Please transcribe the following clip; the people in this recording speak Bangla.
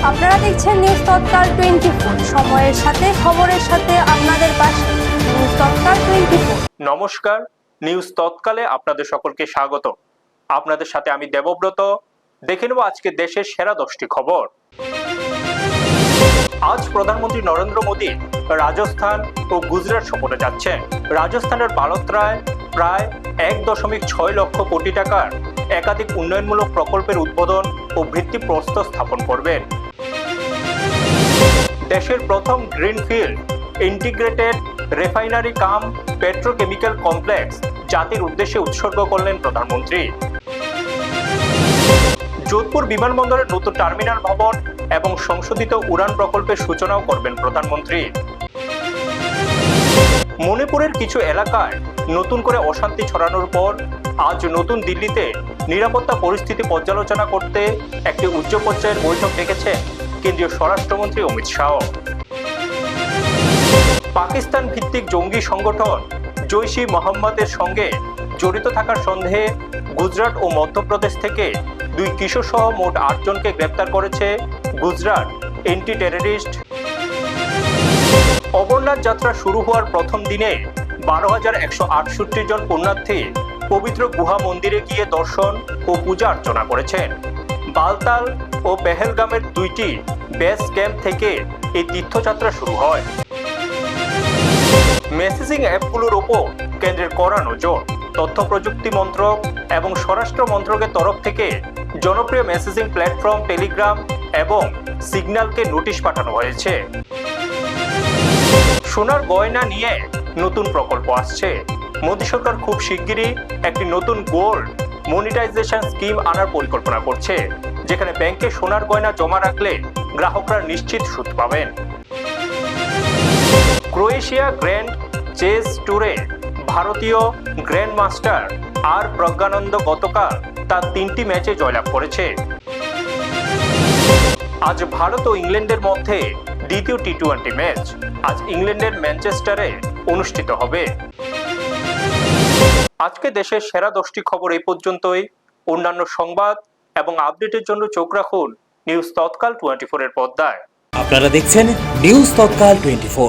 আপনারা দেখছেন নিউজ তৎকাল 24, সময়ের সাথে খবরের সাথে আপনাদের পাশে নিউজ তৎকাল 24। নমস্কার, নিউজ তৎকালে আপনাদের সকলকে স্বাগত। আপনাদের সাথে আমি দেবব্রত। দেখে নেব আজকে দেশের সেরা 10টি খবর। আজ প্রধানমন্ত্রী নরেন্দ্র মোদী রাজস্থান ও গুজরাট সফরে যাচ্ছেন। রাজস্থানের বালোত্রায় প্রায় 1.6 লক্ষ কোটি টাকার একাধিক উন্নয়নমূলক প্রকল্পের উদ্বোধন ও ভিত্তিপ্রস্তর স্থাপন করবেন। দেশের প্রথম গ্রিনফিল্ড ইন্টিগ্রেটেড রিফাইনারি কাম পেট্রোকেমিক্যাল কমপ্লেক্স জাতির উদ্দেশ্যে উৎসর্গ করলেন প্রধানমন্ত্রী। যোধপুর বিমানবন্দরের নতুন টার্মিনাল ভবন এবং সংশোধিত উড়ান প্রকল্পের সূচনাও করবেন প্রধানমন্ত্রী। মণিপুরের কিছু এলাকায় নতুন করে অশান্তি ছড়ানোর পর আজ নতুন দিল্লিতে নিরাপত্তা পরিস্থিতি পর্যালোচনা করতে একটি উচ্চ পর্যায়ের বৈঠক ডেকেছেন কেন্দ্রীয় স্বরাষ্ট্রমন্ত্রী অমিত শাহ। পাকিস্তান ভিত্তিক জঙ্গি সংগঠন জৈশ-ই মোহাম্মদের সঙ্গে জড়িত থাকার সন্দেহে গুজরাট ও মধ্যপ্রদেশ থেকে 2 কিশোর সহ মোট 8 জনকে গ্রেপ্তার করেছে গুজরাট এন্টি টেররিস্ট। অমরনাথ যাত্রা শুরু হওয়ার প্রথম দিনে 12,168 জন পুণ্যার্থী পবিত্র গুহা মন্দিরে গিয়ে দর্শন ও পূজা অর্চনা করেছেন। বালতাল ও পেহেলগামের 2টি বেস ক্যাম্প থেকে এই তীর্থযাত্রা শুরু হয়। মেসেজিং অ্যাপগুলোর ওপর কেন্দ্রের কড়া নজর। তথ্য প্রযুক্তি মন্ত্রক এবং স্বরাষ্ট্র মন্ত্রকের তরফ থেকে জনপ্রিয় মেসেজিং প্ল্যাটফর্ম টেলিগ্রাম এবং সিগন্যালকে নোটিশ পাঠানো হয়েছে। সোনার গয়না নিয়ে নতুন প্রকল্প আসছে। মোদী সরকার খুব শিগগিরই একটি নতুন গোল্ড মনিটাইজেশন স্কিম আনার পরিকল্পনা করছে, যেখানে ব্যাংকে সোনার গয়না জমা রাখলে গ্রাহকরা নিশ্চিত সুদ পাবেন। ক্রোয়েশিয়া গ্র্যান্ড চেস ট্যুরে ভারতীয় গ্র্যান্ড মাস্টার আর প্রজ্ঞানন্দ গতকাল তার 3টি ম্যাচে জয়লাভ করেছে। আজ ভারত ও ইংল্যান্ডের মধ্যে দ্বিতীয় টি-20 ম্যাচ আজ ইংল্যান্ডের ম্যানচেস্টারে অনুষ্ঠিত হবে। আজকে দেশের সেরা 10টি খবর এই পর্যন্তই। অন্যান্য সংবাদ এবং আপডেটের জন্য চোখ রাখুন নিউজ তৎকাল 24 এর পর্দায়। আপনারা দেখছেন নিউজ তৎকাল 24।